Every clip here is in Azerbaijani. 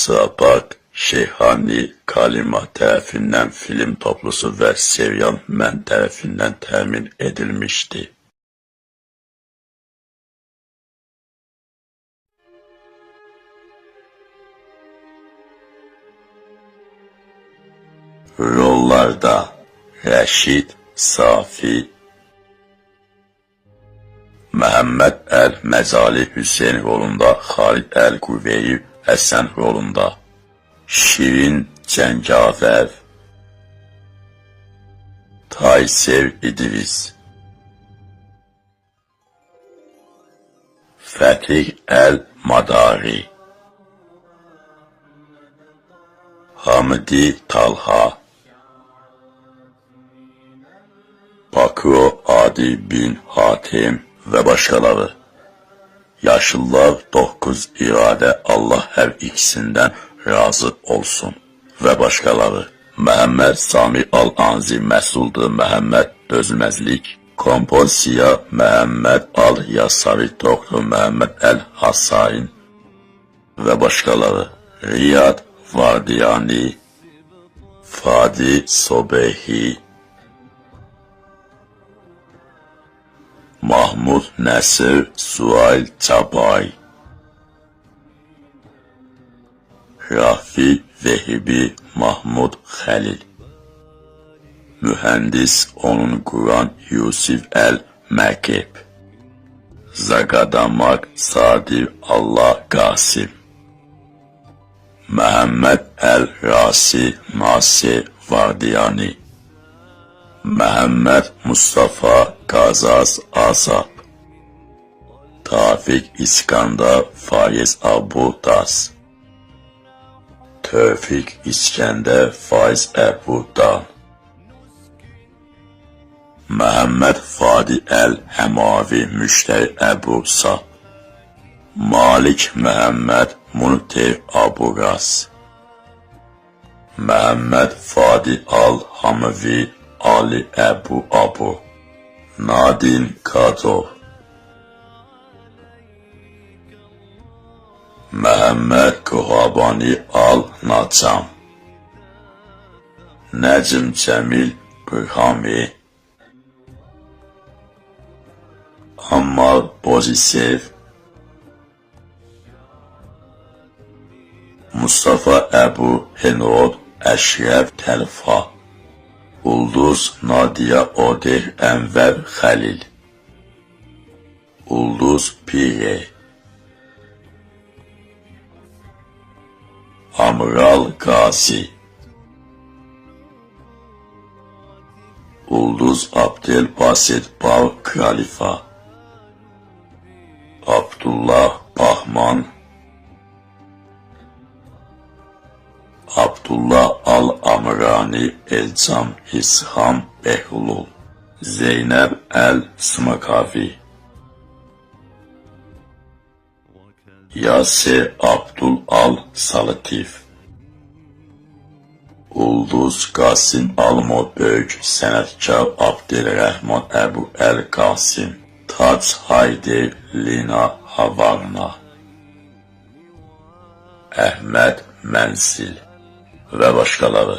Sapak, Şeyhani, Kalima tərəfindən film toplusu və serial mən tərəfindən təmin edilmişdi. Rollarda Rəşid, Safi, Məhəmməd Əl-Məcali Hüseyn rolunda, Xalid Əl-Qüveyyi Həsən rolunda, Şirin Cəngavər, Taysev İdris, Fətih Əl-Madari, Hamdi Talha, Bakro Adi bin Hatim və başqaları. Yaşlılar 9 iradə Allah hər ikisindən razı olsun və başqaları. Məhəmməd Sami Al-Anzi Məsuldur, Məhəmməd Dözülməzlik, Kompozisiya Məhəmməd Al-Yasari, Doktor Məhəmməd Əl-Hasain və başqaları. Riyad Vardiyani, Fadi Sobehi, Mahmud Nəsir Suayl Çabay, Rafi Vehibi Mahmud Xəlil, Mühəndis onun Quran Yusif Əl-Məqib, Zaqadamaq Sadir Allah Qasim, Məhəmməd Əl-Rasi Nasir Vardiyani, Məhəmməd Mustafa Qazaz Azab, Tafiq İskandar Faiz Abudas, Tövfiq İskəndər Faiz Əbudan, Məhəmməd Fadi Əl-Həmavi Müştəri Əbusa, Malik Məhəmməd Muntir Aburas, Məhəmməd Fadi Al-Hamavi Ali Əbu Abu, Nadin Kadov, Məhəmməd Quhabani Al-Nacam, Nəcm Cəmil Qırhami, Ammar Bozisev, Mustafa Əbu Henod Əşrəf Təlfa, Ulduz Nadia Odeh Ənvər Xəlil, Ulduz Pire, Amral Qazi, Ulduz Abdelbasit Bar Kralifa, Abdullah Bahman, Abdullah Al-Amrani Elcam İsham Behlul, Zeynəb Əl-Smakavi, Yasir Abdul Al-Salatif, Ulduz Qasim Almo Böyük Sənətkar Abdelrəhman Əbu Əl-Qasim, Tac Haydi Lina Havarna, Əhməd Mənsil və başqaları.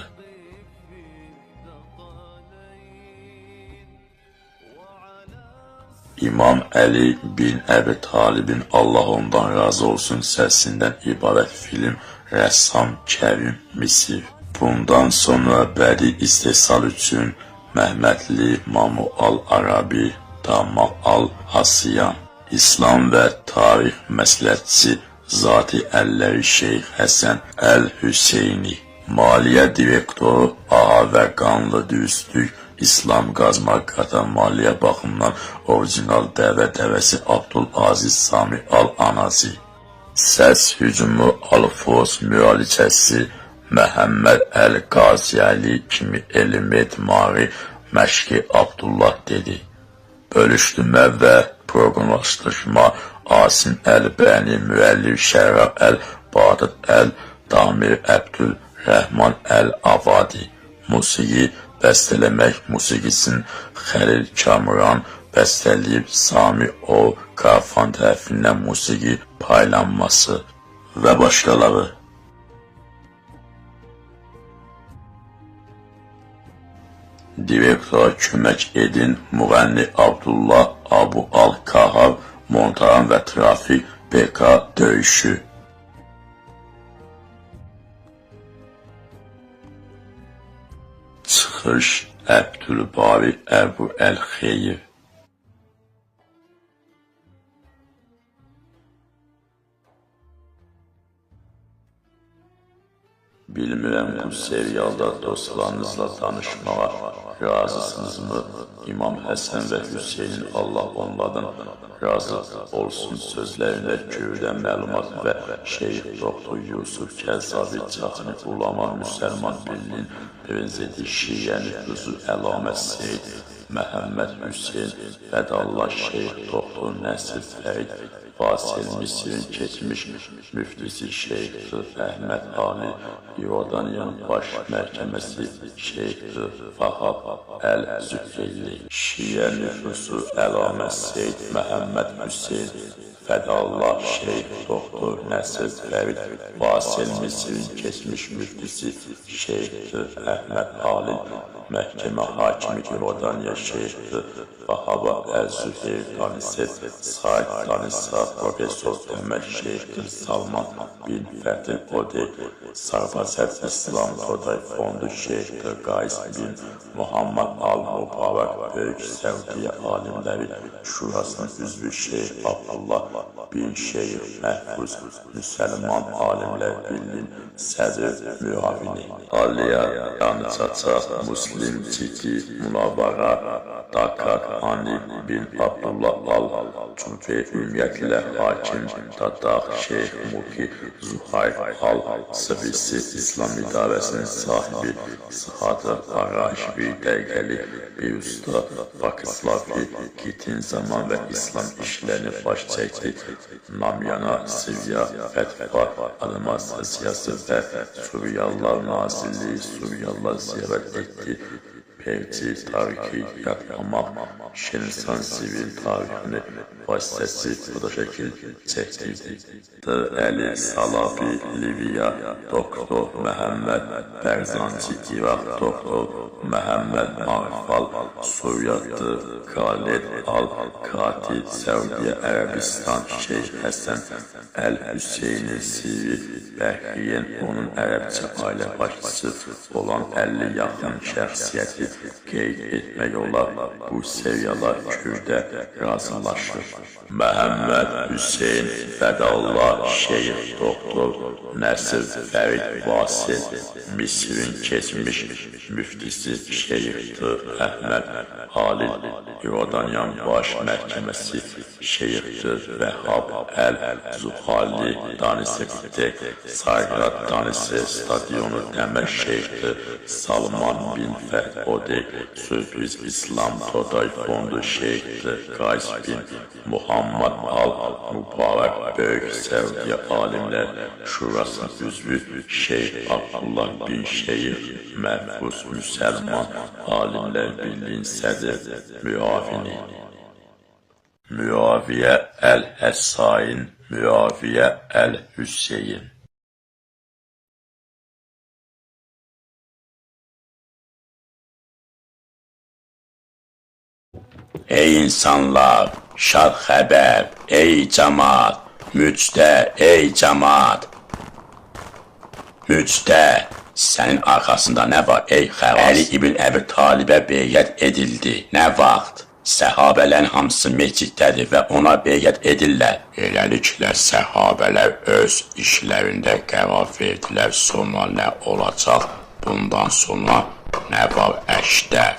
İmam Əli bin Əbi Talibin Allah ondan razı olsun səsindən ibarət film rəssam Kərim Misir. Bundan sonra bədii istehsal üçün Məhmədli Mamu Al-Arabi, Tamam Al-Hasiyan, İslam və tarix məsləhətçisi Zati Əlləri Şeyx Həsən Əl-Hüseyni, Maliyyə Direktoru Aha və Qanlı Dürüstlük İslam Qazmaqata maliyyə baxımından orijinal dəvəsi Abdülaziz Sami Al-Anazi, Səs Hücumu Al-Fos müalicəsi Məhəmməd Əl-Qaziyəli kimi elm-etmari məşqi Abdullah dedi. Bölüşdürmə və proqramlaşdırma Asim Əl-Bəni, müəllif Şəraf Əl-Badad Əl-Damir Əbdül Rəhman Əl-Avadi, musiqi bəstələmək musiqisin Xəlil Kamran bəstələyib Sami O. Qarfan tərəfindən musiqi paylanması və başqaları. Direktora kömək edin müğənni Abdullah Abu Al-Kahar, Montaran və Trafik BK döyüşü. Çıxış Əbdülbari Əbu Əl-Xeyr. Bilmirəm bu serialda dostlarınızla tanışmağa razısınızmı? İmam Həsən və Hüseynin Allah onlardan razı olsun sözlərində köydən məlumat və Şeyh Doktor Yusuf Kəzzavi Çaxni Ulama Müsəlman Birliğinin prezidenti Şiyə nüfuzu Əlamət Seyid Məhəmməd Hüseyin Fədallah Şeyh Doktor Nəsir Fərid Fasil Misirin keçmiş müftisi Şeyh Əhməd Ali İordaniyanın baş məhkəməsi Şeyh Fahab Əl-Züfeyli Şiyə nüfusu Əlamət Seyid Məhəmməd Hüseyin Fədallah Şeyh Doktor Nəsir Fərid Fasil Misirin keçmiş müftisi Şeyh Əhməd Ali Məhkəmə hakimi İordaniya Şeyh Fahab Əl-Züfeyli Tanisi Said Tanisa Profesör Ömər Şeyh Salman bin Fətil Odey Sarfasət İslam Today Fondu Şeyh Qays bin Muhammed Al-Mubarak Böyük Səudiyyə Alimləri Şurasının üzvü Şeyh Abdullah bin Şeyh Məhfuz Müsəlman Alimlər Birliğinin sədr müavini Aliya Yanıçaça Muslim Citi Munavvara Dakar Hani bin Abdullah Al-Cübey ümumiyyətlə hakim Dadaq Şeyh Muki Zuhayr Al-Sıvisi İslam İdarəsinin sahibi Sıhadı Araş bir dəqiqəli bir usta Pakislavi Gitin zaman və İslam işlərini baş çəkdi. Namyana Sivya Fətva Animasiyası və Suriyalılar Nazirliyi Suriyalılar ziyarət etdi. Perci tarixi yapmamaq, Şinsan sivil tarixini vasitəsi bu da şəkil çəkdirdi. Əli Salafi Liviya Doktor Məhəmməd Bərzanci İraq Doktor Məhəmməd Arfal Suriyadı Khaled Al-Kati Səudiyyə Ərəbistan Şeyh Həsən Əl-Hüseyni Sivri Bəhriyen onun ərəbcə ailə başçısı olan 50 yaxın şəxsiyyəti qeyd etmək olar. Bu seviyalar kürdə razılaşır. Məhəmməd Hüseyin Fədallah Şeyh Doktor Nəsir Fərid Vasil Misirin keçmiş müftisi Şeyh Əhməd Halil İordaniyan Baş Məhkəməsi Şeyh Vəhhab Əl-Zuhali Danisi Qüddək Sayrat Danisi Stadionu Dəmər Şeyh Salman bin Fəd Odey Sürpriz İslam Today Fondu Şeyh Qays bin Muhammed Al-Mubarak Böyük Səudiyyə Alimlər Şurasının üzvü Şeyh Abdullah bin Şeyh Məhfuz Müsəlman Alimlər Birliğinin sədr müavini Müaviyə Əl-Həssain Müaviyə Əl-Hüseyin Ey insanlar, şad xəbər, ey cəmaat, müjdə, ey cəmaat. Müjdə, sənin arxasında nə var ey xəvas? Əli ibn Əbi Talibə beyət edildi. Nə vaxt? Səhabələrin hamısı meciddədir və ona beyət edirlər. Beləliklə səhabələr öz işlərində qərar verdilər. Sonra nə olacaq? Bundan sonra nə var əşdə?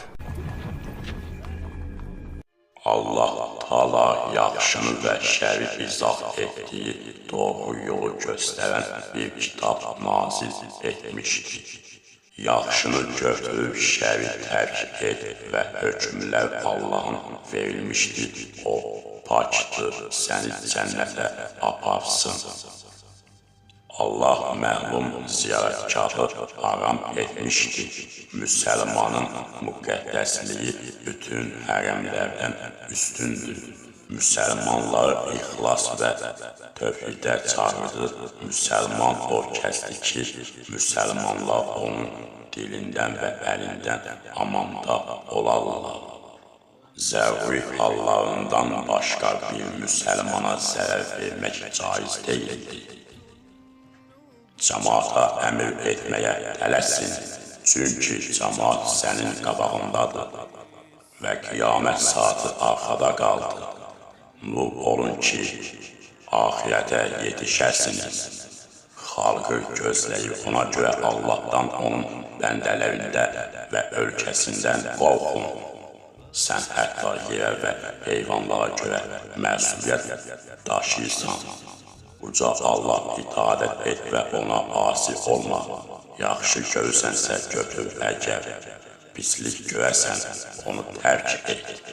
Allah Taala yaxşını və şəri izah etdiyi doğru yolu göstərən bir kitab nazil etmişdir. Yaxşını götürüb şəri tərk et və hökmlər Allah'ın verilmişdir. O pakdır, səni cənnətə aparsın. Allah məlum ziyarətgahı haram etmişdir. Müsəlmanın müqəddəsliyi bütün hərəmlərdən üstündür. Müsəlmanları ixlas və tövhidə çağırır. Müsəlman o kəsdir ki, müsəlmanlar onun dilindən və əlindən amanda olarlar. Zəruri hallarından başqa bir müsəlmana zərər vermək caiz deyildir. Cəmaata əmr etməyə tələsin, çünki cəmaat sənin qabağındadır və qiyamət saatı arxada qaldı. Nur olun ki, axirətə yetişəsiniz. Xalqı gözləyib ona görə Allahdan, onun bəndələrində və ölkəsindən qorxun. Sən hətta yerə və heyvanlara görə məsuliyyət daşıyırsan. Uca Allah itaət et və ona asi olma. Yaxşı görürsənsə götür əgər, pislik görəsən onu tərk et.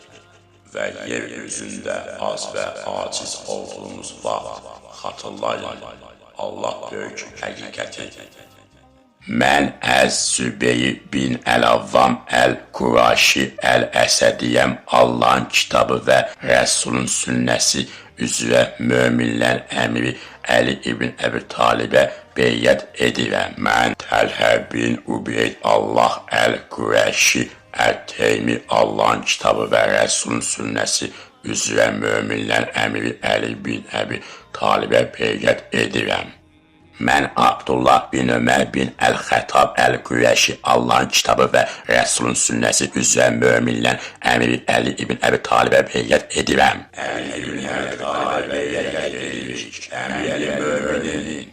Və yer üzündə az və aciz olduğumuz vaxt xatırlayın, Allah böyük həqiqəti. Mən Əz-Zübeyir bin Əl-Avvam Əl-Quraşi Əl-Əsədiyəm. Allahın kitabı və Rəsulun sünnəsi üzrə möminlər əmiri Əli ibn Əbi Talibə beyyət edirəm. Mən Təlhə bin Ubeyd Allah Əl-Qurəşi Əl-Teymi Allahın kitabı və Rəsulun sünnəsi üzrə möminlər əmiri Əli bin Əbi Talibə beyyət edirəm. Mən Abdullah bin Ömər bin Əl-Xətab Əl-Qurəşi Allahın kitabı və Rəsulun sünnəsi üzrə möminlər əmiri Əli ibn Əbi Talibə beyyət edirəm. Əli ibn Əbi Talibə beyyət edirik, əmiri möminin.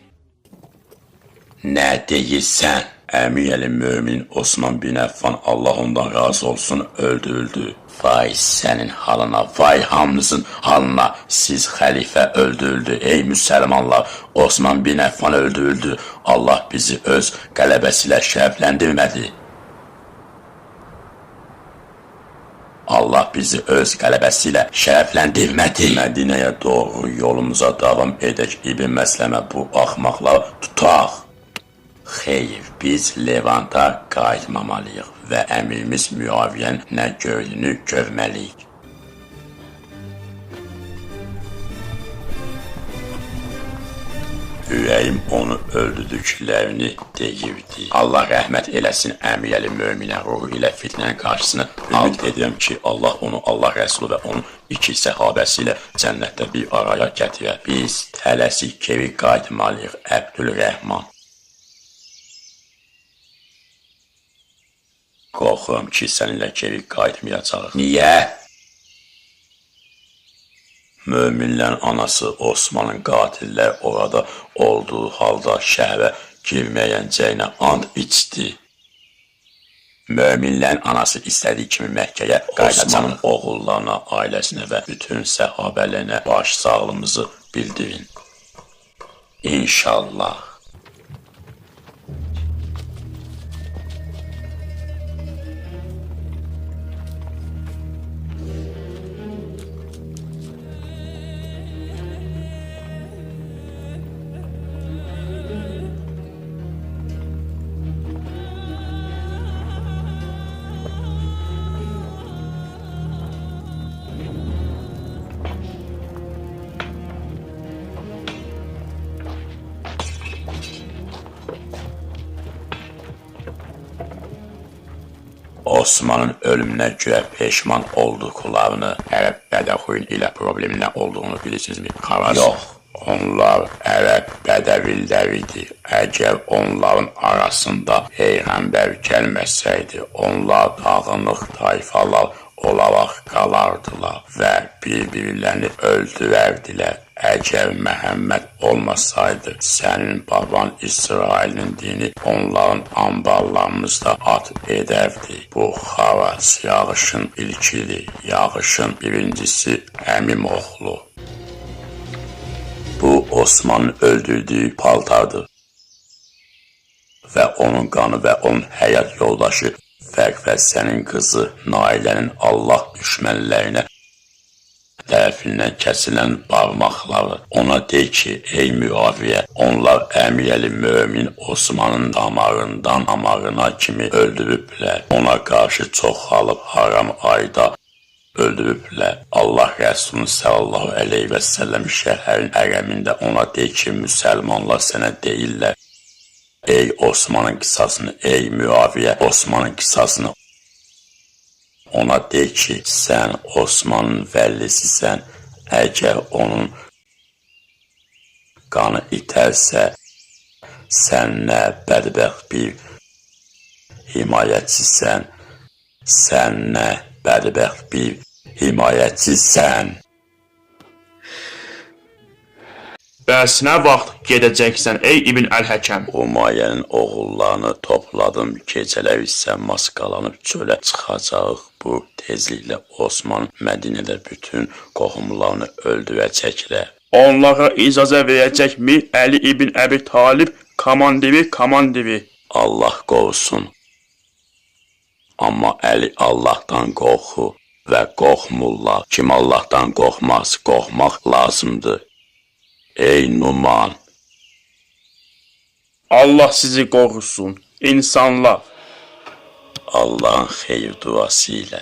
Nə deyirsən? Əmiri mömin Osman bin Əffan Allah ondan razı olsun öldürüldü. Vay sənin halına, vay hamınızın halına, siz xəlifə öldürüldü. Ey müsəlmanlar, Osman bin Əffan öldürüldü. Allah bizi öz qələbəsilə şərəfləndirmədi. Allah bizi öz qələbəsi ilə şərəfləndirmədi. Mədinəyə doğru yolumuza davam edək. İbn Məsləmə bu axmaqları tutaq. Xeyr, biz Levanta qayıtmamalıyıq və əmirimiz Müaviyyənin nə gördüyünü görməliyik. Ürəyim onu öldürdüklərini deyirdi. Allah rəhmət eləsin əmiyəli möminə ruhu ilə fitnənin qarşısını ümid edirəm ki, Allah onu, Allah Rəsulü və onun 2 səhabəsi ilə cənnətdə bir araya gətirər. Biz tələsik geri qayıtmalıyıq, Əbdülrəhman. Qorxuram ki, səninlə geri qayıtmayacaq. Niyə? Möminlərin anası Osmanın qatillər orada olduğu halda şəhərə girməyəcəyinə and içdi. Möminlərin anası istədiyi kimi Məkkəyə qayıdacağının oğullarına, ailəsinə və bütün səhabələrinə başsağlığımızı bildirin. İnşallah. Osmanın ölümünə görə peşman olduqlarını, ərəb bədəxoyun ilə problemin nə olduğunu bilirsinizmi? Yox, onlar ərəb bədəvilləridir. Əgər onların arasında Peyğəmbər gəlməsəydi, onlar dağınıq tayfalar olaraq qalardılar və bir-birlərini öldürərdilər. Əgər Məhəmməd olmasaydı, sənin baban İsrailin dini onların ambarlarımızda at edərdi. Bu xaras yağışın ilkidir, yağışın birincisi Əmim oğlu. Bu Osmanın öldürdüyü paltardır və onun qanı və onun həyat yoldaşı Fərq və sənin qızı Nailənin Allah düşmənlərinə tərəfindən kəsilən barmaqları. Ona de ki, ey Müaviyə, onlar Əmirəli Mömin Osmanın damarından damarına kimi öldürüblər. Ona qarşı çoxalıb haram ayda öldürüblər. Allah Rəsulü sallallahu aleyhi və səlləm şəhərin hərəmində ona de ki, müsəlmanlar sənə deyirlər, ey Osmanın qisasını, ey Müaviyə, Osmanın qisasını. Ona de ki, sən Osmanın vəllisisən, əgər onun qanı itərsə, sən nə bədbəxt bir himayəçisən, sən nə bədbəxt bir himayəçisən. Bəs nə vaxt gedəcəksən, ey İbn Əl-Həkəm? Umayyənin oğullarını topladım, gecələr isə maskalanıb çölə çıxacaq. Bu tezliklə Osman Mədinədə bütün qohumlarını öldürəcəklər. Onlara icazə verəcəkmi Əli İbn Əbi Talib komandivi? Allah qorusun. Amma Əli Allahdan qorxu və qorxmurlar. Kim Allahdan qorxmaz, qorxmaq lazımdır. Ey Numan! Allah sizi qorusun, insanlar. Allahın xeyir duası ilə.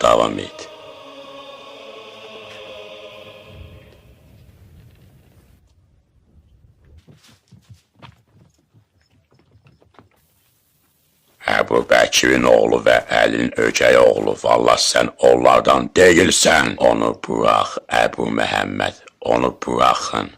Davam et. Əbu Bəkirin oğlu və Əlinin ögəy oğlu, vallah sən onlardan deyilsən. Onu burax, Əbu Məhəmməd, onu buraxın.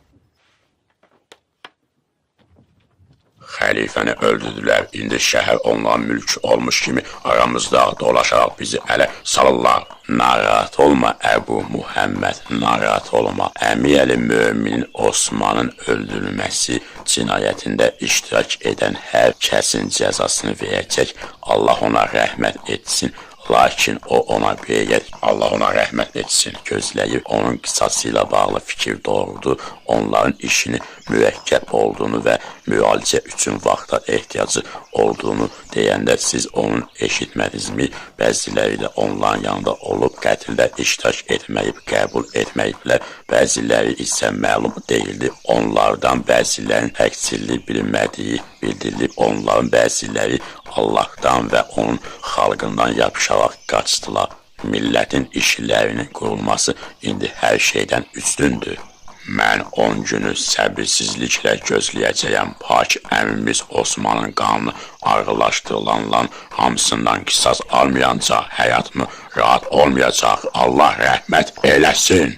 Xəlifəni öldürdülər, indi şəhər onların mülkü olmuş kimi aramızda dolaşaraq bizi ələ salırlar. Narahat olma Əbu Muhammed, narahat olma. Əmirəli Möminin Osmanın öldürülməsi cinayətində iştirak edən hər kəsin cəzasını verəcək. Allah ona rəhmət etsin. Lakin o ona beyyət, Allah ona rəhmət etsin, gözləyir. Onun qisası ilə bağlı fikir doğrudur. Onların işini mürəkkəb olduğunu və müalicə üçün vaxta ehtiyacı olduğunu deyəndə siz onun eşitmədinizmi? Bəziləri də onların yanında olub qətildə iştirak etməyib, qəbul etməyiblər. Bəziləri isə məlum deyildi. Onlardan bəzilərinin həqsizliyi bilinmədiyi bildirilib. Onların bəziləri Allahdan və onun xalqından yapışaraq qaçdılar. Millətin işlərinin qurulması indi hər şeydən üstündür. Mən 10 günü səbirsizliklə gözləyəcəyəm. Pak əmimiz Osmanın qanını ağırlaşdırılanların hamısından qisas almayacaq, həyatımı rahat olmayacaq. Allah rəhmət eləsin.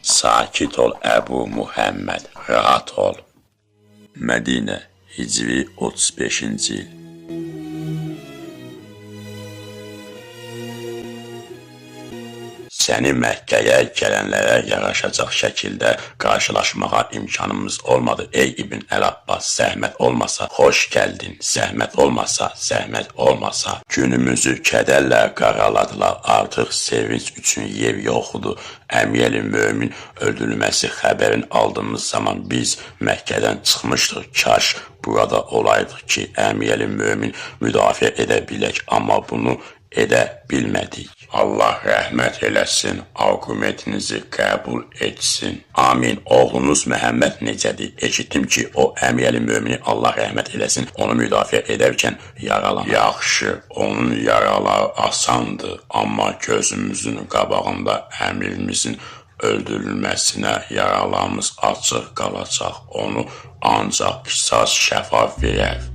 Sakit ol Əbu Muhammed, rahat ol. Mədinə, Hicri 35-ci il. Səni Məkkəyə gələnlərə yaraşacaq şəkildə qarşılaşmağa imkanımız olmadı. Ey İbn Əl-Abbas, zəhmət olmasa, xoş gəldin, zəhmət olmasa, zəhmət olmasa. Günümüzü kədərlə qaraladılar, artıq sevinç üçün yer yoxdur. Əmirəli Mömin öldürülməsi xəbərini aldığımız zaman biz Məkkədən çıxmışdıq. Kaş burada olaydıq ki, Əmirəli Mömin müdafiə edə bilək, amma bunu edə bilmədik. Allah rəhmət eləsin, argumentinizi qəbul etsin. Amin. Oğlunuz Məhəmməd necədir? Eşitdim ki, o Əmirəli Mömini Allah rəhmət eləsin, onu müdafiə edərkən yaralanır. Yaxşı, onun yaraları asandır, amma gözümüzün qabağında əmirimizin öldürülməsinə yaralarımız açıq qalacaq. Onu ancaq qisas şəfa verər.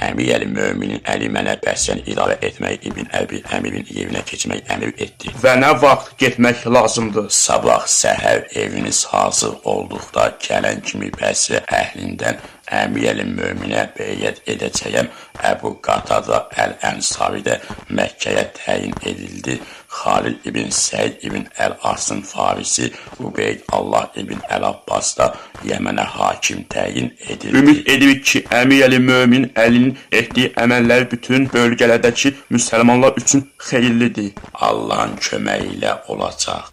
Əmirəli Möminin Əli mənə bəsəni idarə etmək, İbn Əbi əmirin evinə keçmək əmr etdi. Və nə vaxt getmək lazımdır? Sabah səhər eviniz hazır olduqda gələn kimi Bəsrə əhlindən Əmirəli Möminə beyyət edəcəyəm. Əbu Qatada Əl-Ənsari də Məkkəyə təyin edildi. Xalid ibn Səid ibn Əl-Asın Farisi, Ubeyd Allah ibn Əl-Abbas da Yəmənə hakim təyin edildi. Ümid edirik ki, Əmirəli Mömin Əlinin etdiyi əməllər bütün bölgələrdəki müsəlmanlar üçün xeyirlidir. Allahın köməyi ilə olacaq.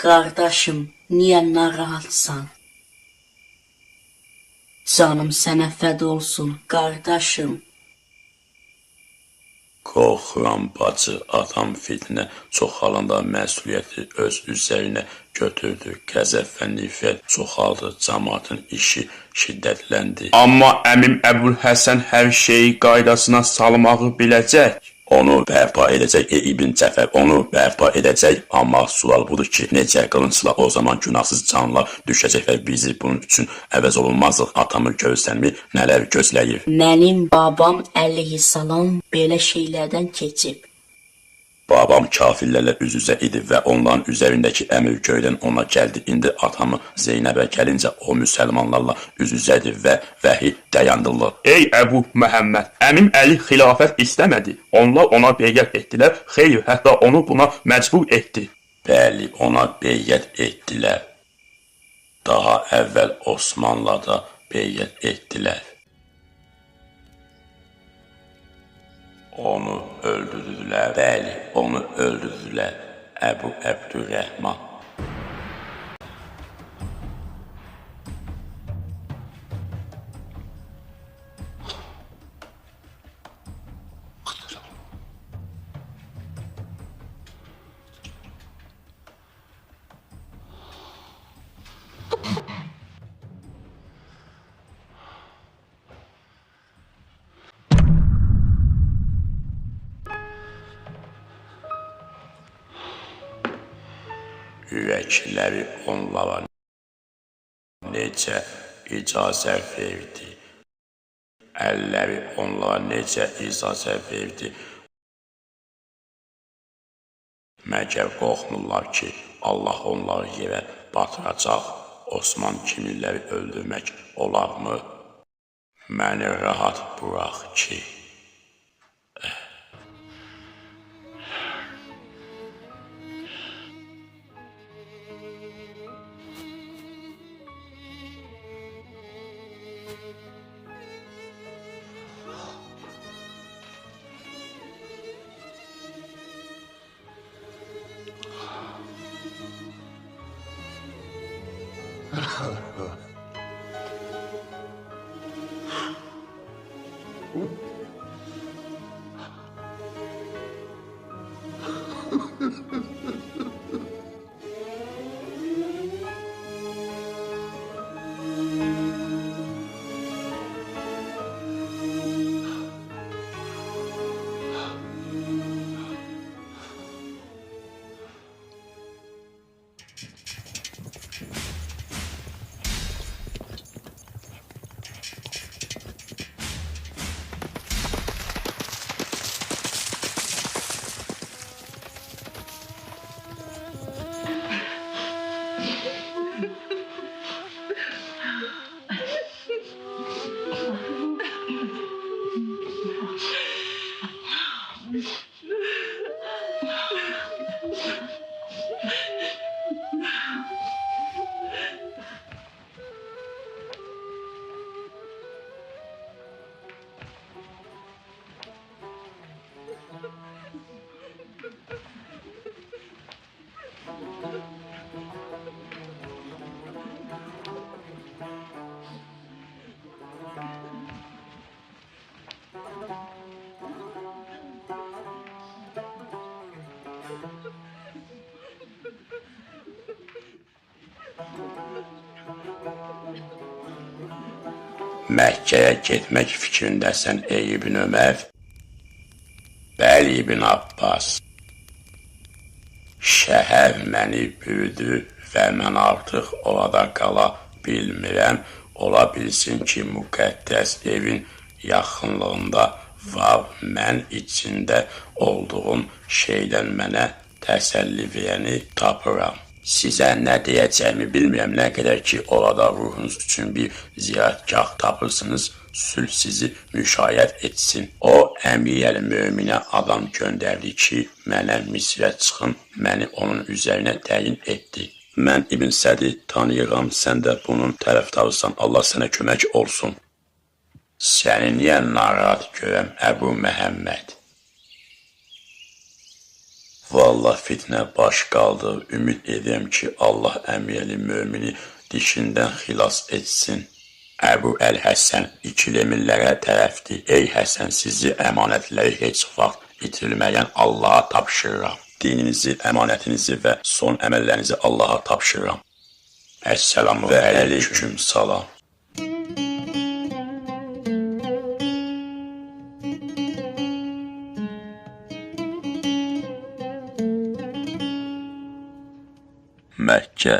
Qardaşım, niyə narahatsan? Canım sənə fəd olsun, qardaşım. Qorxuram bacı, adam fitnə çoxalanda məsuliyyəti öz üzərinə götürdü. Qəzəb və nifrət çoxaldı, cəmaatın işi şiddətləndi. Amma əmim Əbülhəsən hər şeyi qaydasına salmağı biləcək. Onu bərpa edəcək İbn Cəfər, onu bərpa edəcək. Amma sual budur ki, necə qılıncla o zaman günahsız canlılar düşəcək və bizi bunun üçün əvəz olunmazlıq atamı görsənmi nələr gözləyir. Mənim babam əleyhissalam belə şeylərdən keçib. Babam kafirlərlə üz-üzə idi və onların üzərindəki əmir göydən ona gəldi. İndi atamı Zeynəbə gəlincə o müsəlmanlarla üz-üzədir və vəhi dayandırılır. Ey Əbu Məhəmməd, əmim Əli xilafət istəmədi. Onlar ona beyət etdilər. Xeyr, hətta onu buna məcbur etdi. Bəli, ona beyət etdilər. Daha əvvəl Osmanla da beyət etdilər. Onu öldürdülər. Bəli, onu öldürdülər. Əbu Əbdürrəhman. Ürəkləri onlara necə icazət verdi, əlləri onlara necə icazət verdi. Məgər qorxmurlar ki, Allah onları yerə batıracaq, Osman kimləri öldürmək olarmı? Məni rahat burax ki, Məkkəyə getmək fikrindəsən ey İbn Ömər? Bəli İbn Abbas. Şəhər məni bürüdü və mən artıq orada qala bilmirəm. Ola bilsin ki, müqəddəs evin yaxınlığında var. Mən içində olduğum şeydən mənə təsəlli verəni tapıram. Sizə nə deyəcəyimi bilmirəm, nə qədər ki, orada ruhunuz üçün bir ziyarətgah tapırsınız, sülh sizi müşayiət etsin. O, Əmir Möminə adam göndərdi ki, mənə Misrə çıxın, məni onun üzərinə təyin etdi. Mən İbn Sədi tanıyıram, sən də bunun tərəfdarısan, Allah sənə kömək olsun. Səni niyə narahat görəm, Əbu Məhəmməd? Vallahi fitnə baş qaldı. Ümid edirəm ki, Allah Əmir Mömini dişindən xilas etsin. Əbu Əl-Həsən ikilemirlərə tərəfdir. Ey Həsən, sizi əmanətləri heç vaxt itirilməyən Allaha tapşırıram. Dininizi, əmanətinizi və son əməllərinizi Allaha tapşırıram. Əssəlamu və əleyküm salam. Məkkə.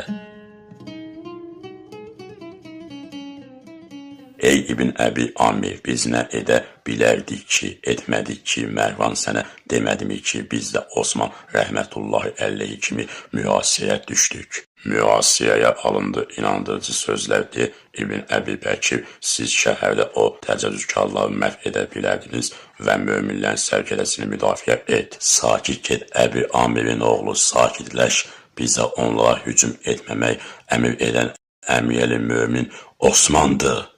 Ey İbn Əbi Amir, biz nə edə bilərdik ki, etmədik ki, Mərvan sənə demədimi ki, biz də Osman rəhmətullahi əleyhi kimi mühasirəyə düşdük. Mühasirəyə alındı, inandırıcı sözlərdir. İbn Əbi Bəkir, siz şəhərdə o təcəvüzkarları məhv edə bilərdiniz və möminlərin sərkədəsini müdafiə et. Sakit get, Əbi Amirin oğlu, sakitləş. Bizə onlara hücum etməmək əmr edən əmiyəli mömin Osmandır.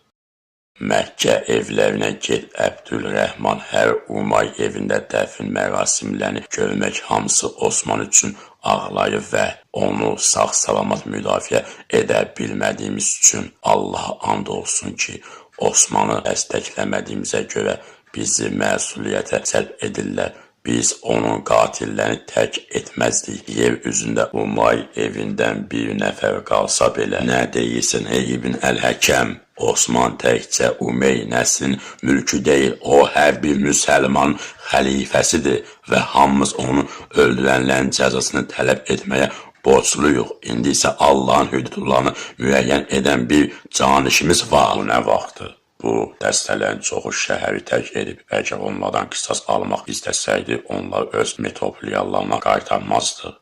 Məkkə evlərinə get, Əbdülrəhman hər umay evində dəfn mərasimlərini görmək hamısı Osman üçün ağlayır və onu sağ-salamat müdafiə edə bilmədiyimiz üçün Allaha and olsun ki, Osmanı dəstəkləmədiyimizə görə bizi məsuliyyətə cəlb edirlər. Biz onun qatillərini tək etməzdik. Yer üzündə umay evindən bir nəfər qalsa belə. Nə deyirsən ey İbn Əl-Həkəm? Osman təkcə Umey nəslinin mülkü deyil, o hər bir müsəlman xəlifəsidir və hamımız onu öldürənlərin cəzasını tələb etməyə borcluyuq. İndi isə Allahın hüdudlarını müəyyən edən bir canişimiz var. Bu nə vaxtdır? Bu dəstələrin çoxu şəhəri tərk edib, əgər onlardan qisas almaq istəsəydi, onlar öz metropoliyalarına qaytarmazdı.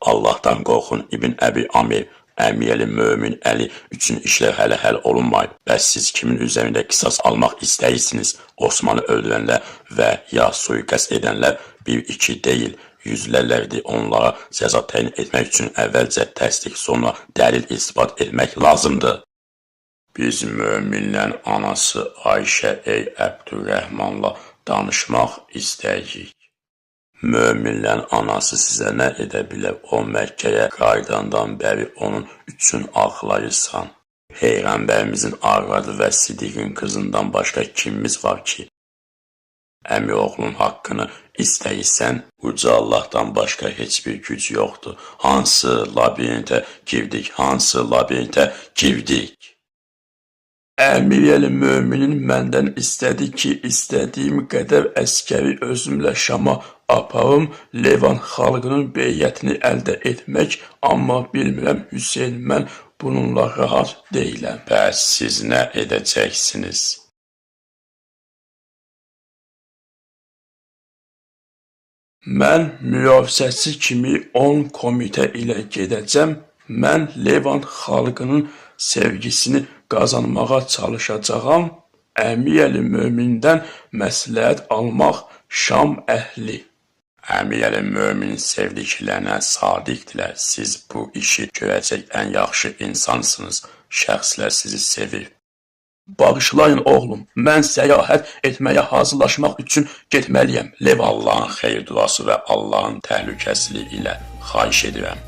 Allahdan qorxun İbn Əbi Amir, əmiyəli mömin Əli üçün işlər hələ həll olunmayıb. Bəs siz kimin üzərində qisas almaq istəyirsiniz? Osmanı öldürənlər və ya suiqəst edənlər bir-iki deyil, yüzlərlərdir. Onlara cəza təyin etmək üçün əvvəlcə təsdiq, sonra dəlil isbat etmək lazımdır. Biz möminlərin anası Ayşə ey Əbdülrəhmanla danışmaq istəyirik. Möminlərin anası sizə nə edə bilər? O Məkkəyə qayıdandan bəri onun üçün ağlayırsan. Peyğəmbərimizin arvadı və Sidiqin qızından başqa kimimiz var ki? Əmi oğlun haqqını istəyirsən, uca Allahdan başqa heç bir güc yoxdur. Hansı labirintə girdik, hansı labirintə girdik? Əmiyəli möminin məndən istədi ki, istədiyim qədər əskəri özümlə Şama aparım, Levan xalqının beyyətini əldə etmək, amma bilmirəm Hüseyin, mən bununla rahat deyiləm. Bəs siz nə edəcəksiniz? Mən mühafizəçi kimi 10 komitə ilə gedəcəm, mən Levan xalqının sevgisini qazanmağa çalışacağam, əmiyəli mömindən məsləhət almaq Şam əhli. Əmiyəli mömin sevdiklərinə sadiqdirlər. Siz bu işi görəcək ən yaxşı insansınız. Şəxslər sizi sevir. Bağışlayın oğlum, mən səyahət etməyə hazırlaşmaq üçün getməliyəm. Lev Allahın xeyir duası və Allahın təhlükəsizliyi ilə xahiş edirəm.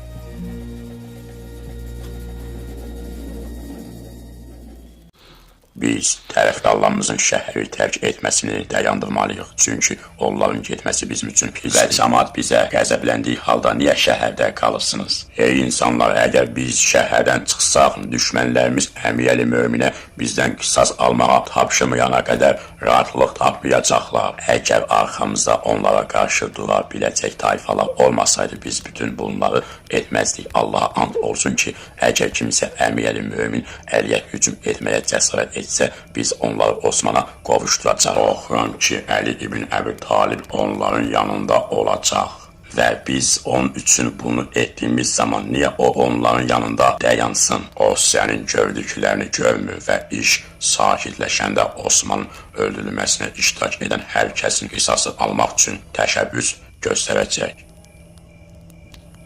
Biz tərəfdarlarımızın şəhəri tərk etməsini dayandırmalıyıq. Çünki onların getməsi bizim üçün pisdir. Və cəmaət bizə qəzəbləndiyi halda niyə şəhərdə qalırsınız? Ey insanlar, əgər biz şəhərdən çıxsaq, düşmənlərimiz əmiyəli möminə bizdən qisas almağa tapşırmayana qədər rahatlıq tapmayacaqlar. Əgər arxamızda onlara qarşı dura biləcək tayfalar olmasaydı, biz bütün bunları etməzdik. Allaha and olsun ki, əgər kimsə əmiyəli mömin Əliyə hücum etməyə cəsarət etsə, biz onları Osmana qovuşturacaq. Qorxuram ki, Əli ibn Əbi Talib onların yanında olacaq. Və biz onun üçün bunu etdiyimiz zaman niyə o onların yanında dayansın? O sənin gördüklərini görmür və iş sakitləşəndə Osmanın öldürülməsinə iştirak edən hər kəsin qisası almaq üçün təşəbbüs göstərəcək.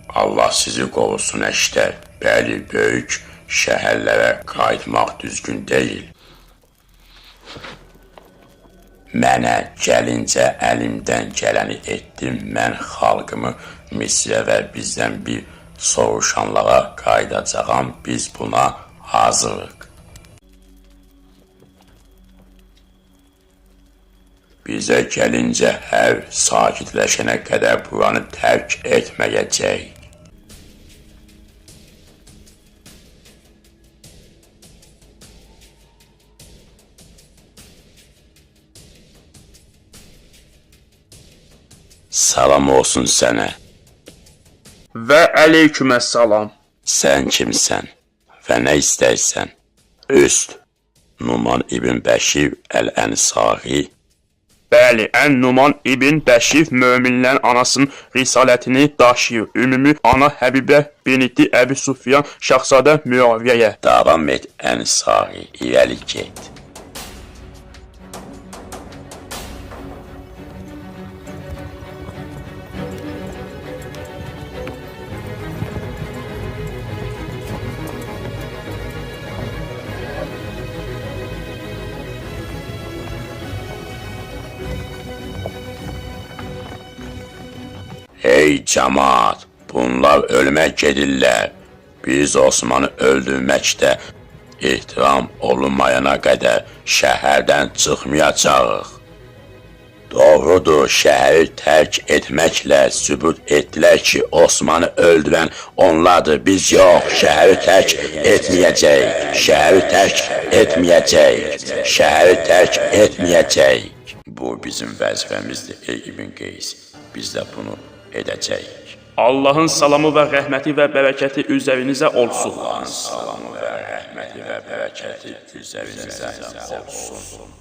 Allah sizi qorusun əşdər. Bəli, böyük şəhərlərə qayıtmaq düzgün deyil. Mənə gəlincə əlimdən gələni etdim. Mən xalqımı Misrə və bizdən bir soruşanlara qayıdacağam. Biz buna hazırıq. Bizə gəlincə hər sakitləşənə qədər buranı tərk etməyəcək. Salam olsun sənə. Və aleyküməssalam. Sən kimsən və nə istəyirsən? Üst, Numan İbn Bəşir Əl-Ənsari. Bəli, Ən-Numan İbn Bəşir möminlərin anasının risalətini daşıyır. Ümumi ana Həbibə binti Əbi Sufyan Şahzadə Müaviyyəyə. Davam et Ənsari, irəli get. Ey cəmaat, bunlar ölmək gedirlər. Biz Osmanı öldürməkdə ehtiram olunmayana qədər şəhərdən çıxmayacağıq. Doğrudur, şəhəri tərk etməklə sübut etdilər ki, Osmanı öldürən onlardır, biz yox. Şəhəri tərk etməyəcəyik, şəhəri tərk etməyəcəyik, şəhəri tərk etməyəcəyik. Bu bizim vəzifəmizdir, ey İbn Qeys. Biz də bunu edəcəyik. Allahın salamı və rəhməti və bərəkəti üzərinizə olsun. Allahın salamı və rəhməti və bərəkəti üzərinizə olsun.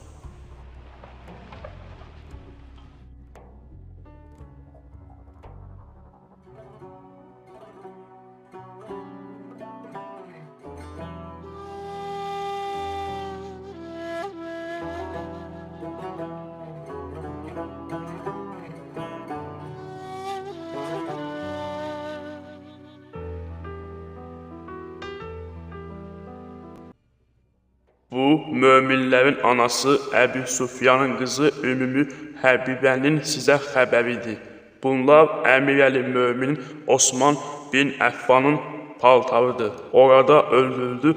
Bu, möminlərin anası Əbi Sufyanın qızı Ümmü Həbibənin sizə xəbəridir. Bunlar Əmirəl-Möminin Osman bin Əffanın paltarıdır. Orada öldürüldü.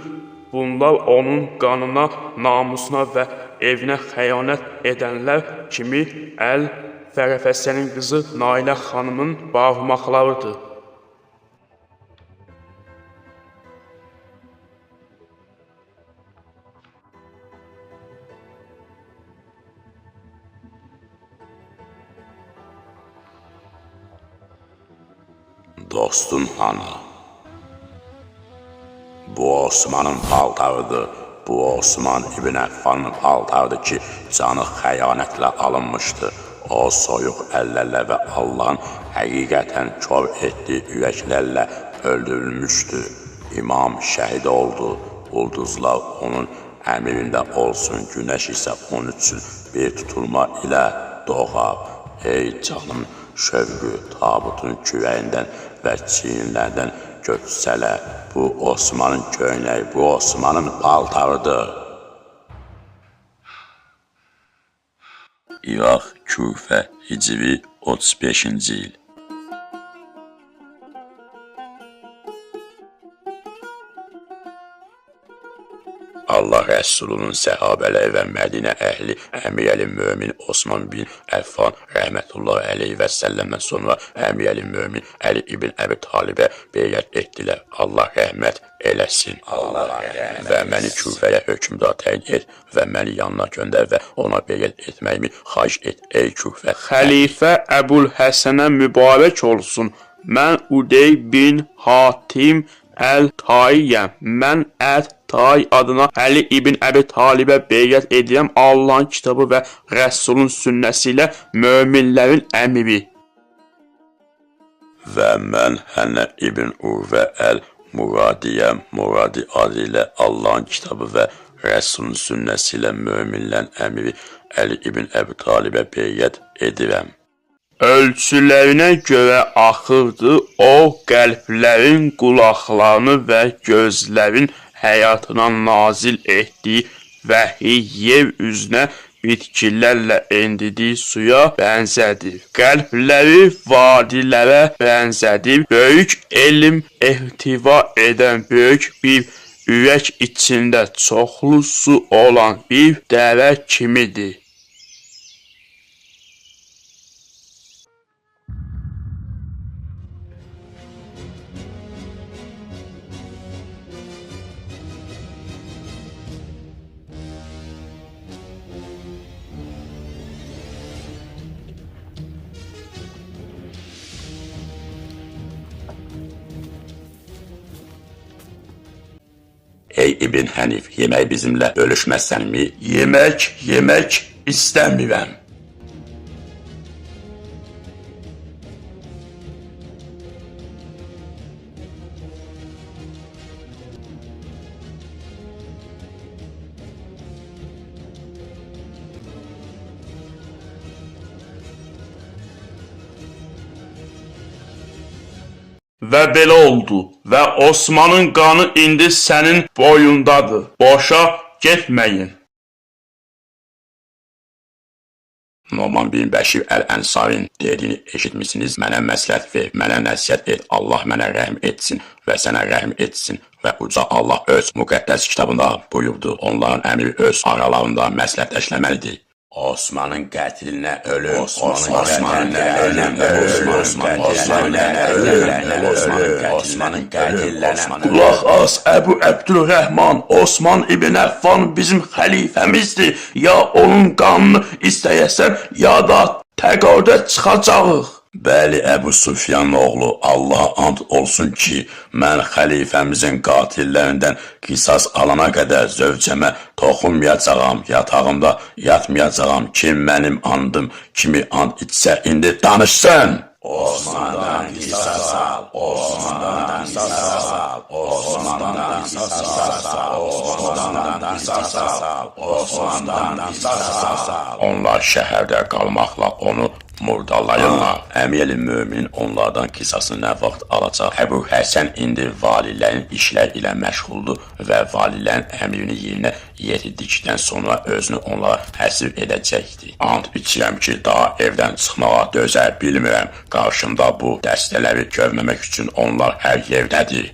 Bunlar onun qanına, namusuna və evinə xəyanət edənlər kimi Əl-Fərəfəsənin qızı Nailə xanımın barmaqlarıdır. Dostun hanı? Bu Osmanın paltarıdır. Bu Osman İbn Əffanın paltarıdır ki, canı xəyanətlə alınmışdı. O soyuq əllərlə və Allahın həqiqətən kör etdiyi ürəklərlə öldürülmüşdü. İmam şəhid oldu. Ulduzlar onun əmrində olsun, günəş isə onun üçün bir tutulma ilə doğar. Ey canım şövqü, tabutun kürəyindən və çiyinlərdən götsələr. Bu Osmanın köynəyi, bu Osmanın paltarıdır. İraq, Küfə, Hicri 35-ci il. Allah Rəsulunun səhabələri və Mədinə əhli Əmirəl-Mömin Osman bin Əffan rəhmətullahi əleyhi və səlləmdən sonra Əmirəl-Mömin Əli ibn Əbi Talibə beyət etdilər. Allah rəhmət eləsin. Və məni Küfəyə hökmdar təyin et və məni yanına göndər və ona beyət etməyimi xahiş et, ey Küfə. Xəlifə Əbul Həsənə mübarək olsun. Mən Udey bin Hatim Əl-Tayyəm. Mən Əl-Tay adına Əli ibn Əbi Talibə beyət edirəm. Allahın kitabı və Rəsulun sünnəsi ilə möminlərin əmiri. Və mən Hənə ibn Urvə Əl-Muradiyəm. Muradi adı ilə Allahın kitabı və Rəsulun sünnəsi ilə möminlərin əmiri Əli ibn Əbi Talibə beyət edirəm. Ölçülərinə görə axırdı o qəlblərin, qulaqlarını və gözlərin həyatına nazil etdiyi vəhiy yer üzünə bitkilərlə endidiyi suya bənzədir. Qəlbləri vadilərə bənzədir. Böyük elm ehtiva edən böyük bir ürək içində çoxlu su olan bir dərə kimidir. Ey İbn Hənif, yemək bizimlə bölüşməzsənmi? Yemək istəmirəm. Və belə oldu və Osmanın qanı indi sənin boyundadır. Boşa getməyin. Numan bin Bəşir Əl-Ənsarin dediyini eşitmisiniz? Mənə məsləhət ver, mənə nəsihət et, Allah mənə rəhm etsin və sənə rəhm etsin. Və uca Allah öz müqəddəs kitabında buyurdu, onların əmri öz aralarında məsləhətləşməlidir. Osmanın qətilinə ölüm, Osmanın qətillərinə Qulaq as, Əbu Əbdülrəhman, Osman İbn Əffan bizim xəlifəmizdir. Ya onun qanını istəyəsən, ya da təqaüdə çıxacağıq. Bəli, Əbu Süfyanın oğlu, Allah and olsun ki, mən xəlifəmizin qatillərindən qisas alana qədər zövcəmə toxunmayacağam, yatağımda yatmayacağam. Kim mənim andım, kimi and içsə, indi danışsın. Osmandan qisas al, Osmandan qisas al, Osmandan qisas al, Osmandan qisas al, Osmandan qisas al. Onlar şəhərdə qalmaqla onu murdalayırlar. Əmir-i-Mömin onlardan qisasını nə vaxt alacaq? Əbu Həsən indi valilərin işlər ilə məşğuldur və valilərin əmrini yerinə yetirdikdən sonra özünü onlara həsr edəcəkdir. And içirəm ki, daha evdən çıxmağa dözə bilmirəm. Qarşımda bu dəstələri görməmək üçün onlar hər yerdədir.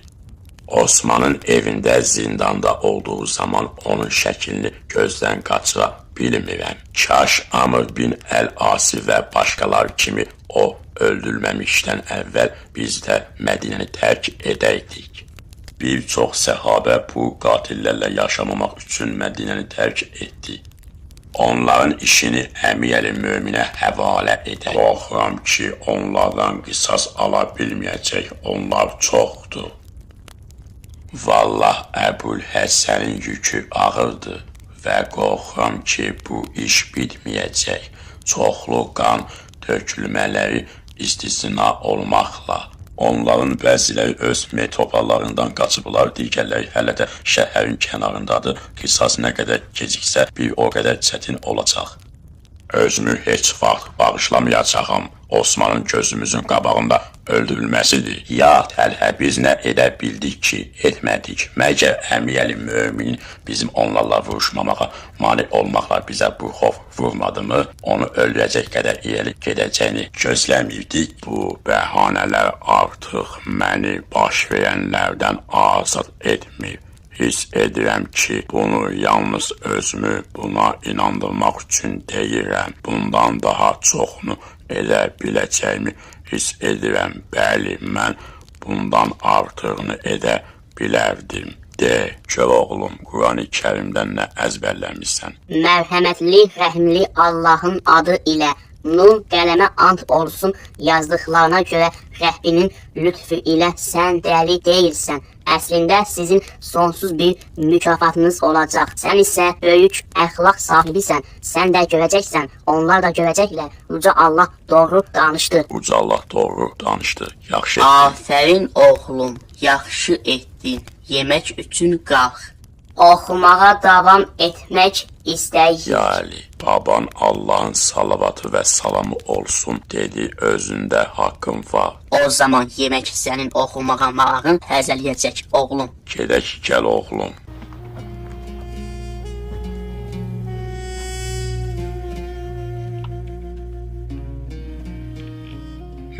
Osmanın evində zindanda olduğu zaman onun şəklini gözdən qaçıra bilmirəm. Kaş Amr bin Əl-Asi və başqalar kimi o öldürülməmişdən əvvəl biz də Mədinəni tərk edəydik. Bir çox səhabə bu qatillərlə yaşamamaq üçün Mədinəni tərk etdi. Onların işini Əmir-i-Möminə həvalə edək. Qorxuram ki, onlardan qisas ala bilməyəcək, onlar çoxdur. Vallah Əbul Həsənin yükü ağırdır və qorxuram ki, bu iş bitməyəcək. Çoxlu qan tökülmələri istisna olmaqla. Onların bəziləri öz metropolilarından qaçıblar, digərləri hələ də şəhərin kənarındadır. Qisas nə qədər geciksə, bir o qədər çətin olacaq. Özümü heç vaxt bağışlamayacağım. Osmanın gözümüzün qabağında öldürülməsidir. Ya Təlhə biz nə edə bildik ki, etmədik. Məgər Əmir-i-Mömin bizim onlarla vuruşmamağa mane olmaqla bizə bu xof vurmadı-mı? Onu öldürəcək qədər irəli gedəcəyini gözləmirdik. Bu bəhanələr artıq məni baş verənlərdən azad etmir. Hiss edirəm ki, bunu yalnız özümü buna inandırmaq üçün deyirəm. Bundan daha çoxunu edə biləcəyimi hiss edirəm. Bəli, mən bundan artığını edə bilərdim. De, gör oğlum, Qurani Kərimdən nə əzbərləmişsən? Mərhəmətli, rəhimli Allahın adı ilə Nun qələmə ant olsun yazdıqlarına görə Rəbbinin lütfü ilə sən dəli deyilsən. Əslində sizin sonsuz bir mükafatınız olacaq. Sən isə böyük əxlaq sahibisən. Sən də görəcəksən, onlar da görəcəklər. Uca Allah doğru danışdı. Uca Allah doğru danışdı. Yaxşı etdin. Afərin oğlum, yaxşı etdin. Yemək üçün qalx. Oxumağa davam etmək istəyir. Ya Ali, baban Allahın salavatı və salamı olsun dedi, özündə haqqın var. O zaman yemək sənin oxumağa marağın həzələyəcək, oğlum. Gedək, gəl oğlum.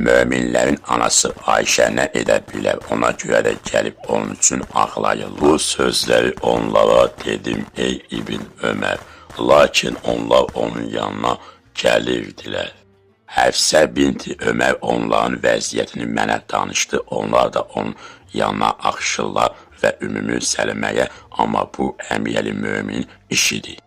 Möminlərin anası Ayşə nə edə bilər, ona görə də gəlib onun üçün ağlayırlar. Bu sözləri onlara dedim, ey İbn Ömər, lakin onlar onun yanına gəlirdilər. Həfsə binti Ömər onların vəziyyətini mənə danışdı, onlar da onun yanına axışırlar və Ümmü Sələməyə, amma bu Əmir-i-Möminin işidir.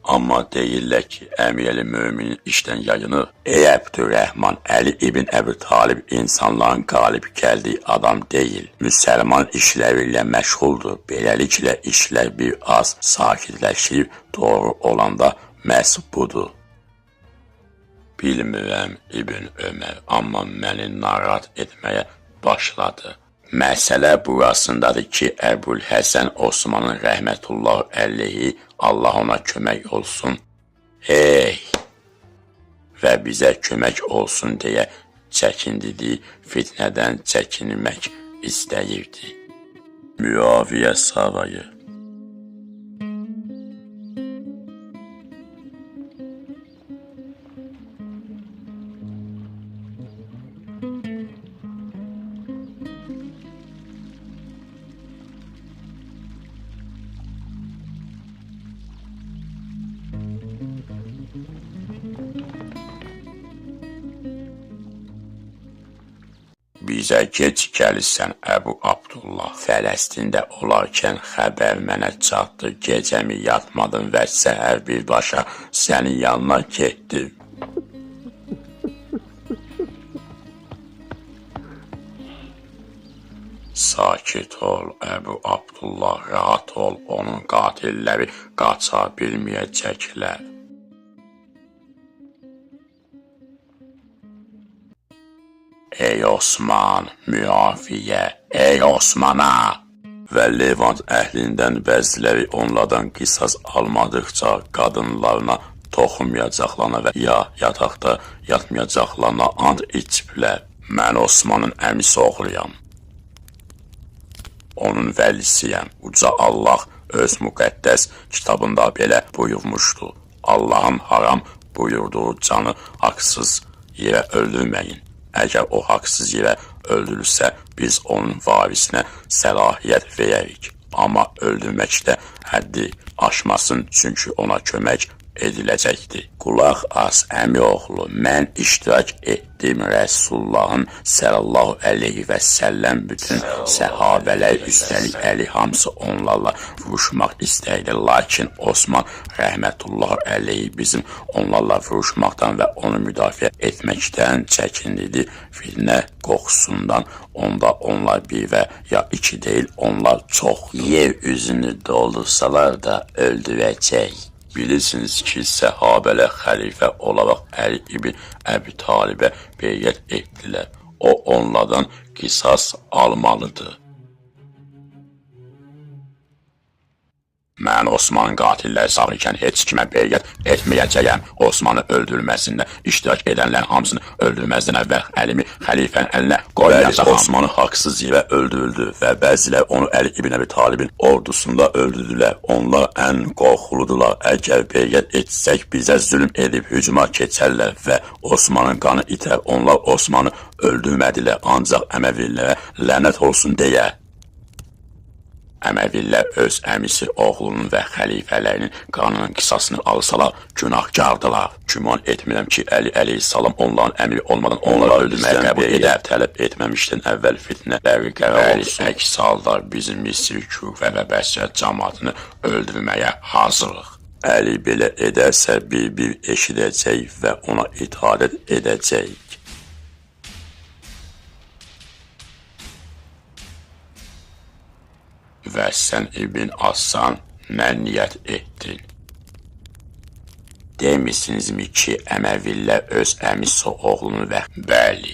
Amma deyirlər ki, Əmiyəli möminin işdən yayını. Ey Əbdürrəhman, Əli ibn Əbi Talib insanların qalib gəldiyi adam deyil. Müsəlman işləri ilə məşğuldur. Beləliklə işlər bir az sakitləşib doğru olanda məhz budur. Bilmirəm İbn Ömər, amma məni narahat etməyə başladı. Məsələ burasındadır ki, Əbul Həsən Osmanın rəhmətullah əleyhi, Allah ona kömək olsun. Hey! Və bizə kömək olsun deyə çəkindiyi fitnədən çəkinmək istəyirdi. Müaviyə sarayı. Bizə gec gəlirsən, Əbu Abdullah. Fələstində olarkən xəbər mənə çatdı. Gecəmi yatmadım və səhər birbaşa sənin yanına getdim. Sakit ol, Əbu Abdullah, rahat ol. Onun qatilləri qaça bilməyəcəklər. Ey Osman, Müaviyə, ey Osmana! Və Levant əhlindən bəziləri onlardan qisas almadıqca qadınlarına toxunmayacaqlarına və ya yataqda yatmayacaqlarına and içiblər. Mən Osmanın əmisi oğluyam. Onun vəlisiyəm. Uca Allah öz müqəddəs kitabında belə buyurmuşdu. Allahın haram buyurduğu canı haqsız yerə öldürməyin. Əgər o haqsız yerə öldürülsə, biz onun varisinə səlahiyyət verərik. Amma öldürməkdə həddi aşmasın, çünki ona kömək ediləcəkdir. Qulaq as, əmi oğlu, mən iştirak etdim Rəsullahın sallallahu əleyhi və səlləm bütün səhabələr, üstəlik Əli hamısı onlarla vuruşmaq istəyirdi. Lakin Osman rəhmətullah əleyhi bizim onlarla vuruşmaqdan və onu müdafiə etməkdən çəkindirdi. Fitnə qoxusundan onda onlar bir və ya iki deyil, onlar çox. Yer üzünü doldursalar da öldürəcək. Bilirsiniz ki, səhabələr xəlifə olaraq Əli ibn Əbi Talibə beyət etdilər. O onlardan qisas almalıdır. Mən Osmanın qatilləri sağ ikən heç kimə beyət etməyəcəyəm. Osmanı öldürülməsində iştirak edənlərin hamısını öldürməzdən əvvəl Əlimi xəlifənin əlinə qoyacaq. Osmanı haqsız yerə öldürüldü və bəzilər onu Əli ibn Əbi Talibin ordusunda öldürdülər. Onlar ən qorxuludular. Əgər beyət etsək bizə zülm edib hücuma keçərlər və Osmanın qanı itər. Onlar Osmanı öldürmədilər, ancaq Əməvilərə lənət olsun deyə. Əməvilər öz əmisi oğlunun və xəlifələrinin qanının qisasını alsalar günahkardılar. Güman etmirəm ki, Əli əleyhissalam onların əmri olmadan onları öldürməyə qəbul edər. Tələb etməmişdən əvvəl fitnələri qərar olsun. Əks halda bizim Misir, Küfə və Bəsrə cəmaatını öldürməyə hazırıq. Əli belə edərsə bir eşidəcək və ona itaat edəcək. Və sən İbn Assan nə niyyət etdin? Demisinizmi ki, Əməvilər öz əmisi oğlunu və bəli,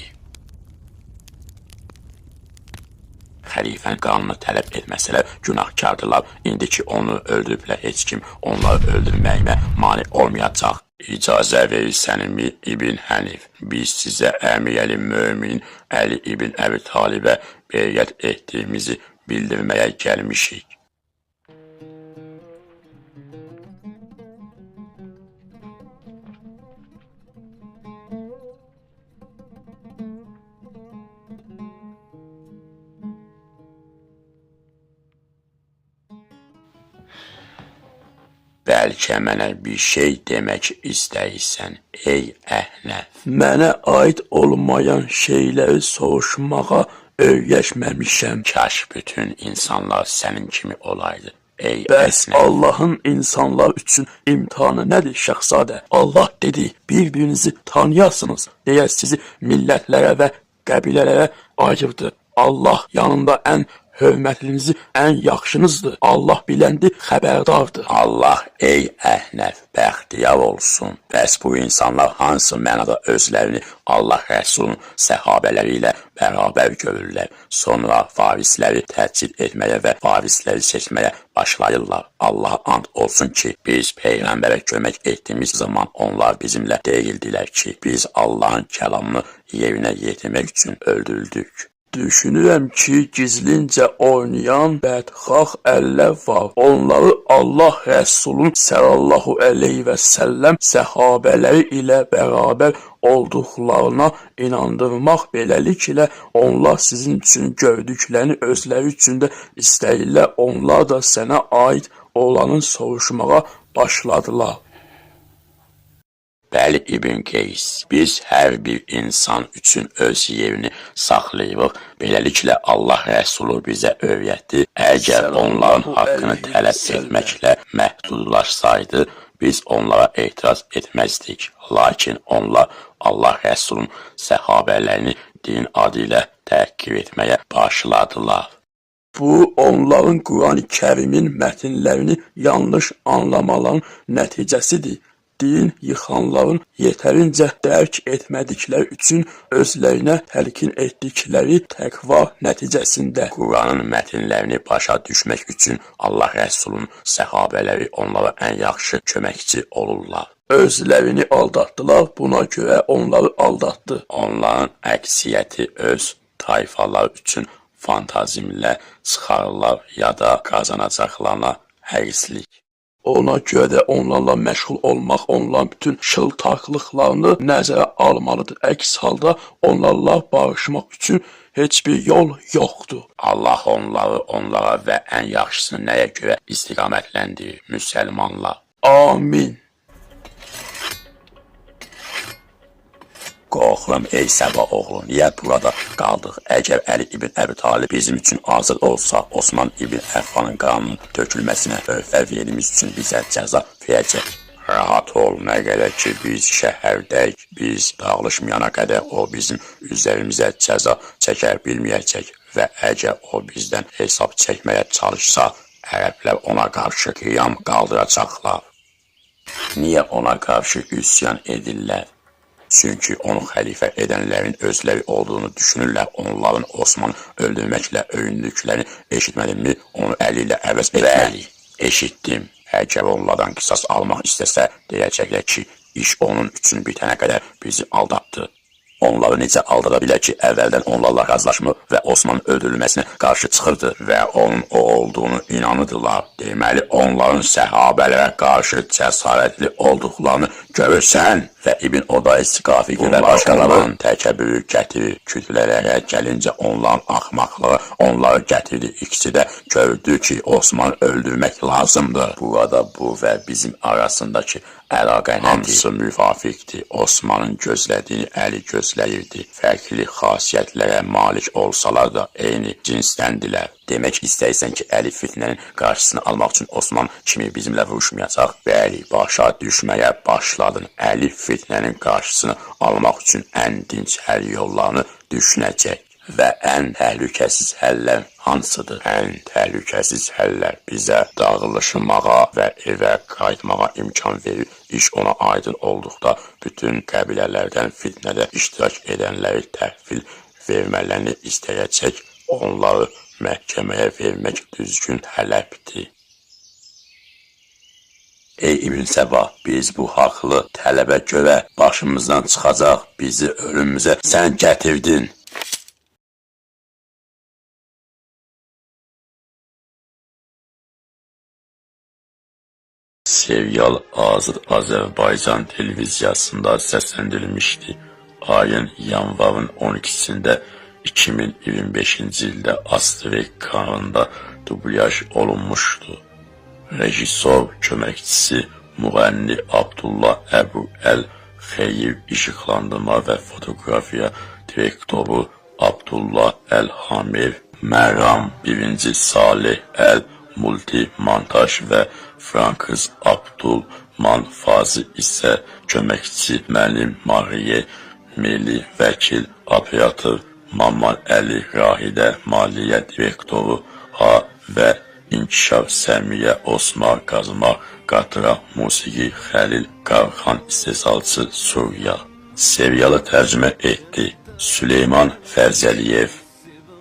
xəlifənin qanını tələb etməsələr günahkardılar. İndi ki, onu öldürüblər, heç kim onları öldürməyimə mane olmayacaq. İcazə verirsənmi İbn Hənif? Biz sizə Əmiyəli mömin Əli ibn Əbi Talibə beyət etdiyimizi bildirməyə gəlmişik. Bəlkə mənə bir şey demək istəyirsən, ey Əhnəf. Mənə aid olmayan şeyləri soruşmağa öyrəşməmişəm. Kaş bütün insanlar sənin kimi olaydı, Ey Bəs əsnə. Allahın insanlar üçün imtihanı nədir şəxsadə? Allah dedi, bir-birinizi tanıyasınız deyə sizi millətlərə və qəbilələrə ayırdı. Allah yanında ən hörmətlinizi, ən yaxşınızdır. Allah biləndir, xəbərdardır. Allah ey Əhnəf bəxtiyar olsun. Bəs bu insanlar hansı mənada özlərini Allah Rəsulun səhabələri ilə bərabər görürlər. Sonra varisləri təcrid etməyə və varisləri seçməyə başlayırlar. Allaha and olsun ki, biz Peyğəmbərə kömək etdiyimiz zaman onlar bizimlə deyildilər ki, biz Allahın kəlamını yerinə yetirmək üçün öldürdük. Düşünürəm ki, gizlincə oynayan bədxax əllər var. Onları Allah Rəsulun sallallahu əleyhi və səlləm səhabələri ilə bərabər olduqlarına inandırmaq, beləliklə onlar sizin üçün gördüklərini özləri üçün də istəyirlər. Onlar da sənə aid olanı soruşmağa başladılar. Bəli İbn Qeys, biz hər bir insan üçün öz yerini saxlayırıq. Beləliklə Allah Rəsulu bizə öyrətdi. Əgər onların haqqını tələb etməklə məhdudlaşsaydı, biz onlara etiraz etməzdik. Lakin onlar Allah Rəsulun səhabələrini din adı ilə təhqir etməyə başladılar. Bu, onların Quran-ı Kərimin mətnlərini yanlış anlamaların nəticəsidir. Din yıxanların yetərincə dərk etmədikləri üçün özlərinə təlkin etdikləri təqva nəticəsində. Quranın mətnlərini başa düşmək üçün Allah Rəsulun səhabələri onlara ən yaxşı köməkçi olurlar. Özlərini aldatdılar, buna görə onları aldatdı. Onların əksəriyyəti öz tayfalar üçün fantazimlə çıxarırlar ya da qazanacaqlarına hərislik. Ona görə də onlarla məşğul olmaq, onların bütün şıltaqlıqlarını nəzərə almalıdır. Əks halda onlarla barışmaq üçün heç bir yol yoxdur. Allah onlara və ən yaxşısını nəyə görə istiqamətləndirir? Müsəlmanlar. Amin. Qorxuram ey Səba oğlu, niyə burada qaldıq? Əgər Əli ibn Əbi Talib bizim üçün azad olsa, Osman ibn Əffanın qanının tökülməsinə fəviyelimiz üçün bizə cəza verəcək. Rahat ol, nə qədər ki biz şəhərdəyik, biz dağılışmayana qədər o bizim üzərimizə cəza çəkər bilməyəcək və əgər o bizdən hesab çəkməyə çalışsa, ərəblər ona qarşı qiyam qaldıracaqlar. Niyə ona qarşı üsyan edirlər? Çünki onu xəlifə edənlərin özləri olduğunu düşünürlər. Onların Osmanı öldürməklə öyündüklərini eşitmədimmi? Onu əli ilə əvəz etməli. Eşitdim. Əgər onlardan qisas almaq istəsə, deyəcəklər ki, iş onun üçün bitənə qədər bizi aldatdı. Onları necə aldada bilər ki, əvvəldən onlarla razılaşmır və Osmanın öldürülməsinə qarşı çıxırdı və onun o olduğunu inanırdılar. Deməli, onların səhabələrə qarşı cəsarətli olduqlarını görürsən və İbn Oday Siqafi və başqalarının təkəbbürü gətirir. Kütlələrə gəlincə onların axmaqlığı onları gətirdi. İkisi də gördü ki, Osmanı öldürmək lazımdır. Burada bu və bizim arasındakı əlaqə nədir? Hamısı müvafiqdir. Osmanın gözlədiyini Əli gözləyirdi. Fərqli xasiyyətlərə malik olsalar da eyni cinsləndilər. Demək istəyirsən ki, Əli fitnənin qarşısını almaq üçün Osman kimi bizimlə vuruşmayacaq? Bəli, başa düşməyə başladın. Əli fitnənin qarşısını almaq üçün ən dinc həll yollarını düşünəcək. Və ən təhlükəsiz həllər hansıdır? Ən təhlükəsiz həllər bizə dağılışmağa və evə qayıtmağa imkan verir. İş ona aydın olduqda bütün qəbilələrdən fitnədə iştirak edənləri təhvil vermələrini istəyəcək. Onları məhkəməyə vermək düzgün tələbdir. Ey İbn Səba, biz bu haqlı tələbə görə başımızdan çıxacaq, bizi ölümümüzə sən gətirdin. Serial Azad Azərbaycan televiziyasında səsləndirilmişdi. Ayın yanvarın 12-sində 2025-ci ildə Astrek kanalında dublyaj olunmuşdu. Rejissor köməkçisi müğənni Abdullah Əbu Əl-Xeyir, işıqlandırma və fotoqrafiya direktoru Abdullah Əl-Hamir, Məram 1-ci Salih Əl Multi Montaj və Frankız Abdulman Fazı isə köməkçi müəllim Mariye, Milli Vəkil Operator Maman Əli Rahidə, Maliyyə Direktoru A və İnkişaf Səmiyə Osman Qazma Qatıra Musiqi Xəlil Qarxan istehsalçı Suriya. Seriyalı tərcümə etdi Süleyman Fərzəliyev.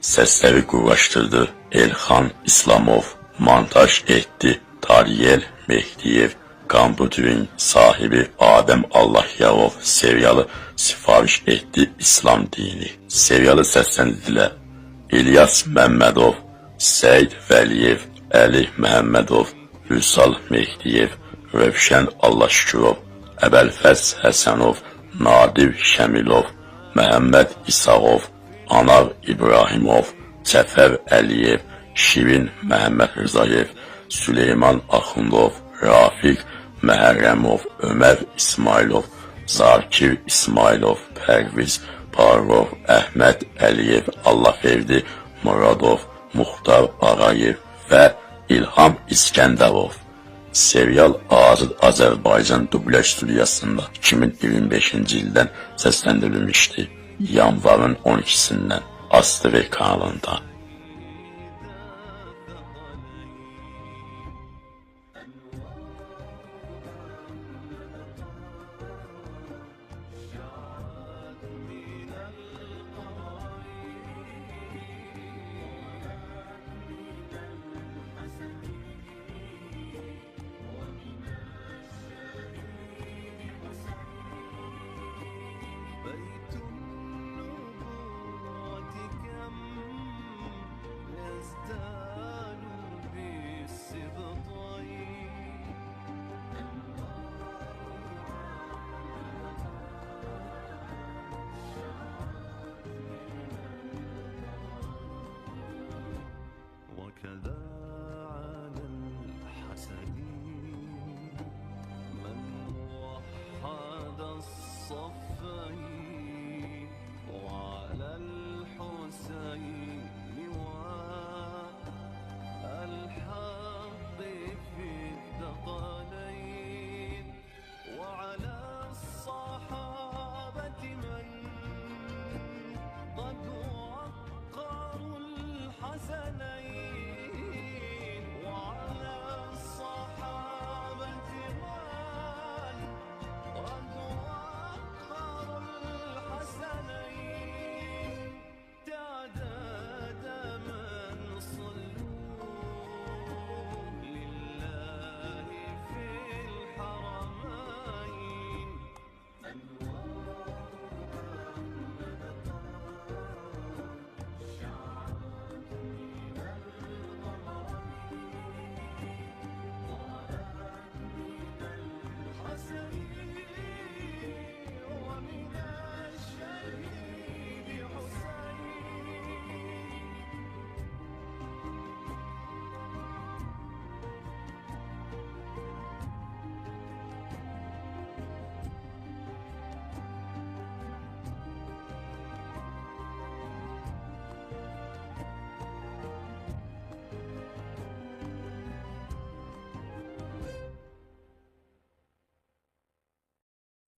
Səsləri qurlaşdırdı Elxan İslamov. Montaj etdi Tariyel Mehdiyev. Kompüterin sahibi Adəm Allahyarov. Seriyalı sifariş etdi İslam dini. Seriyalı səsləndirdilər İlyas Məmmədov, Səid Vəliyev, Əli Məhəmmədov, Vüsal Mehdiyev, Rövşən Allahşükürov, Əbəlfəz Həsənov, Nadir Şəmilov, Məhəmməd İsağov, Anar İbrahimov, Cəfər Əliyev, Şirin Məhəmməd Rızayev, Süleyman Axundov, Rafiq Məhərrəmov, Ömər İsmailov, Zakir İsmailov, Pərviz Parov, Əhməd Əliyev, Allahverdi Muradov, Muxtar Ağayev və İlham İskəndərov. Serial Azad Azərbaycan dublaj studiyasında 2025-ci ildən səsləndirilmişdi. Yanvarın 12-sindən ASTV kanalında.